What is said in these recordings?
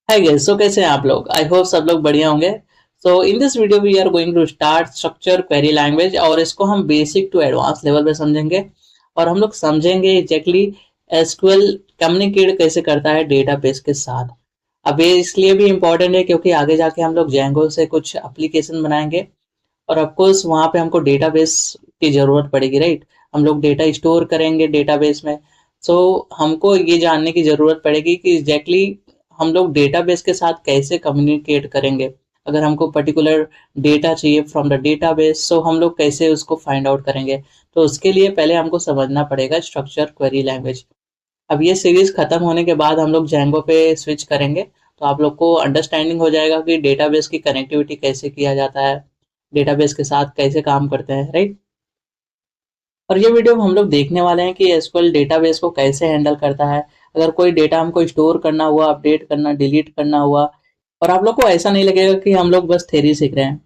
Hi guys, सो कैसे हैं आप लोग? आई होप सब लोग बढ़िया होंगे। So in this video we are going to start structure query language और इसको हम बेसिक टू एडवांस लेवल पे समझेंगे। और हम लोग समझेंगे एग्जैक्टली एसक्यूएल कम्युनिकेट कैसे करता है डेटाबेस के साथ। अब ये इसलिए भी इम्पोर्टेंट है क्योंकि आगे जाके हम लोग जेंगो से कुछ एप्लीकेशन बनाएंगे और ऑफकोर्स वहाँ पे हमको डेटाबेस की ज़रूरत पड़ेगी, राइट? हम लोग डेटा स्टोर करेंगे डेटाबेस में। सो हमको ये जानने की ज़रूरत पड़ेगी कि एग्जैक्टली हम लोग डेटाबेस के साथ कैसे कम्युनिकेट करेंगे। अगर हमको पर्टिकुलर डेटा चाहिए फ्रॉम द डेटाबेस, सो हम लोग कैसे उसको फाइंड आउट करेंगे। तो उसके लिए पहले हमको समझना पड़ेगा स्ट्रक्चर क्वेरी लैंग्वेज। अब ये सीरीज खत्म होने के बाद हम लोग जेंगो पे स्विच करेंगे, तो आप लोग को अंडरस्टैंडिंग हो जाएगा कि डेटाबेस की कनेक्टिविटी कैसे किया जाता है, डेटाबेस के साथ कैसे काम करते हैं, राइट? और ये वीडियो में हम लोग देखने वाले हैं कि एसक्यूएल डेटाबेस को कैसे हैंडल करता है। अगर कोई डेटा हमको स्टोर करना हुआ, अपडेट करना, डिलीट करना हुआ, और आप लोग को ऐसा नहीं लगेगा कि हम लोग बस थ्योरी सीख रहे हैं।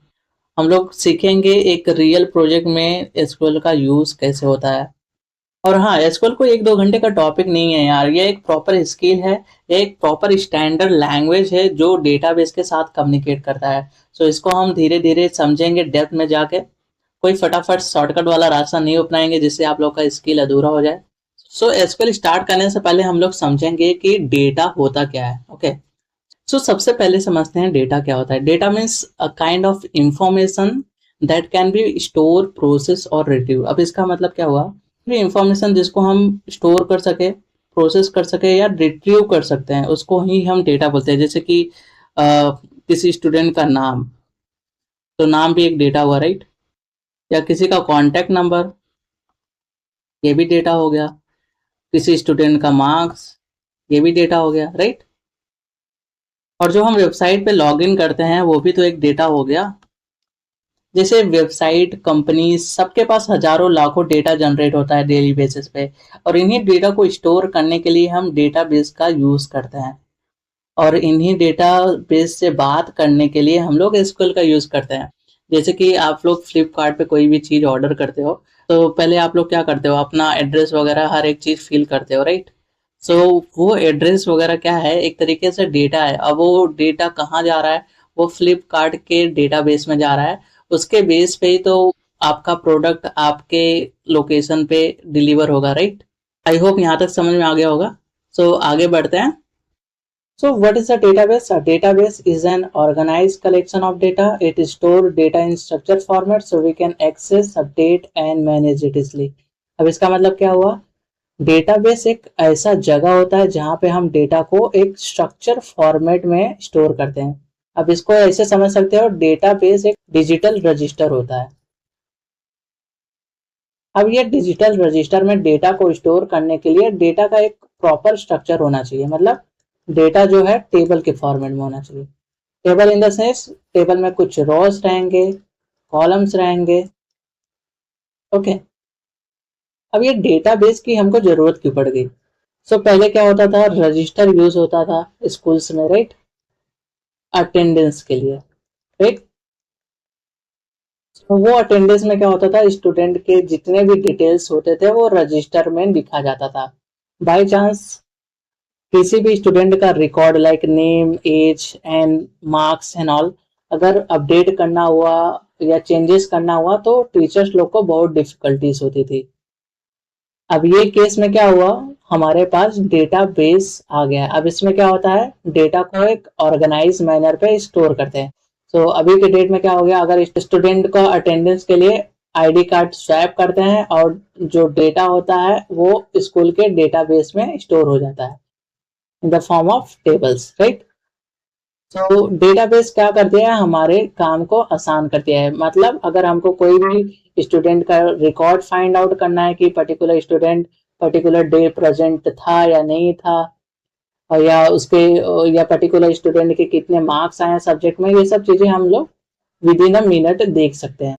हम लोग सीखेंगे एक रियल प्रोजेक्ट में एसक्यूएल का यूज कैसे होता है। और हाँ, एसक्यूएल को एक दो घंटे का टॉपिक नहीं है यार, ये एक प्रॉपर स्किल है। ये एक प्रॉपर स्टैंडर्ड लैंग्वेज है जो डेटाबेस के साथ कम्युनिकेट करता है। सो इसको हम धीरे धीरे समझेंगे डेप्थ में जाके। कोई फटाफट शॉर्टकट वाला रास्ता नहीं अपनाएंगे जिससे आप लोग का स्किल अधूरा हो जाए। सो एसक्यूएल स्टार्ट करने से पहले हम लोग समझेंगे कि डेटा होता क्या है। ओके, सो सबसे पहले समझते हैं डेटा क्या होता है। Data means a kind of information that can be store, process और रिट्रीव। अब इसका मतलब क्या हुआ? ये इंफॉर्मेशन जिसको हम स्टोर कर सके, प्रोसेस कर सके या रिट्रीव कर सकते हैं, उसको ही हम डेटा बोलते हैं। जैसे कि किसी स्टूडेंट का नाम, तो नाम भी एक डेटा हुआ, राइट? या किसी का कॉन्टैक्ट नंबर, ये भी डेटा हो गया। किसी स्टूडेंट का मार्क्स, ये भी डेटा हो गया, राइट? और जो हम वेबसाइट पे लॉगिन करते हैं वो भी तो एक डेटा हो गया। जैसे वेबसाइट, कंपनी, सबके पास हजारों लाखों डेटा जनरेट होता है डेली बेसिस पे। और इन्हीं डेटा को स्टोर करने के लिए हम डेटाबेस का यूज करते हैं। और इन्हीं डेटाबेस से बात करने के लिए हम लोग एसक्यूएल का यूज करते हैं। जैसे कि आप लोग फ्लिपकार्ट पे कोई भी चीज ऑर्डर करते हो, तो पहले आप लोग क्या करते हो? अपना एड्रेस वगैरह हर एक चीज फिल करते हो, राइट? सो वो एड्रेस वगैरह क्या है? एक तरीके से डेटा है। अब वो डेटा कहाँ जा रहा है? वो फ्लिपकार्ट के डेटाबेस में जा रहा है। उसके बेस पे ही तो आपका प्रोडक्ट आपके लोकेशन पे डिलीवर होगा, राइट? आई होप यहाँ तक समझ में आ गया होगा। सो आगे बढ़ते हैं। So what is a database? A database is an organized collection of data. It stores data in structured format so we can access, update and manage it easily. अब इसका मतलब क्या हुआ? डेटाबेस एक ऐसा जगह होता है जहां पे हम डेटा को एक स्ट्रक्चर फॉर्मेट में स्टोर करते हैं। अब इसको ऐसे समझ सकते हो, डेटाबेस एक डिजिटल रजिस्टर होता है। अब ये डिजिटल रजिस्टर में डेटा को स्टोर करने के लिए डेटा का एक प्रॉपर स्ट्रक्चर होना चाहिए। मतलब डेटा जो है टेबल के फॉर्मेट में होना चाहिए। Table in the sense, table में कुछ रोज रहेंगे, कॉलम्स रहेंगे। ओके, अब ये डेटाबेस की हमको जरूरत क्यों पड़ गई? सो पहले क्या होता था? रजिस्टर यूज होता था स्कूल्स में, राइट? अटेंडेंस के लिए, राइट? तो वो अटेंडेंस में क्या होता था? स्टूडेंट के जितने भी डिटेल्स होते थे वो रजिस्टर में लिखा जाता था। बाय चांस किसी भी स्टूडेंट का record like name, age and marks and all अगर अपडेट करना हुआ या चेंजेस करना हुआ तो टीचर्स लोग को बहुत डिफिकल्टीज होती थी। अब ये केस में क्या हुआ? हमारे पास डेटा बेस आ गया। अब इसमें क्या होता है? डेटा को एक ऑर्गेनाइज मैनर पे स्टोर करते हैं। तो अभी के डेट में क्या हो गया? अगर स्टूडेंट को अटेंडेंस के लिए आईडी कार्ड स्वैप करते हैं और जो डेटा होता है वो स्कूल के डेटाबेस में स्टोर हो जाता है in the form of tables, right? तो डेटाबेस क्या करते हैं? हमारे काम को आसान कर दिया है। मतलब अगर हमको कोई भी स्टूडेंट का रिकॉर्ड फाइंड आउट करना है कि particular student particular day present था या नहीं था, और या उसके या पर्टिकुलर स्टूडेंट के कितने मार्क्स आए हैं सब्जेक्ट में, ये सब चीजें हम लोग विद इन अ मिनट देख सकते हैं।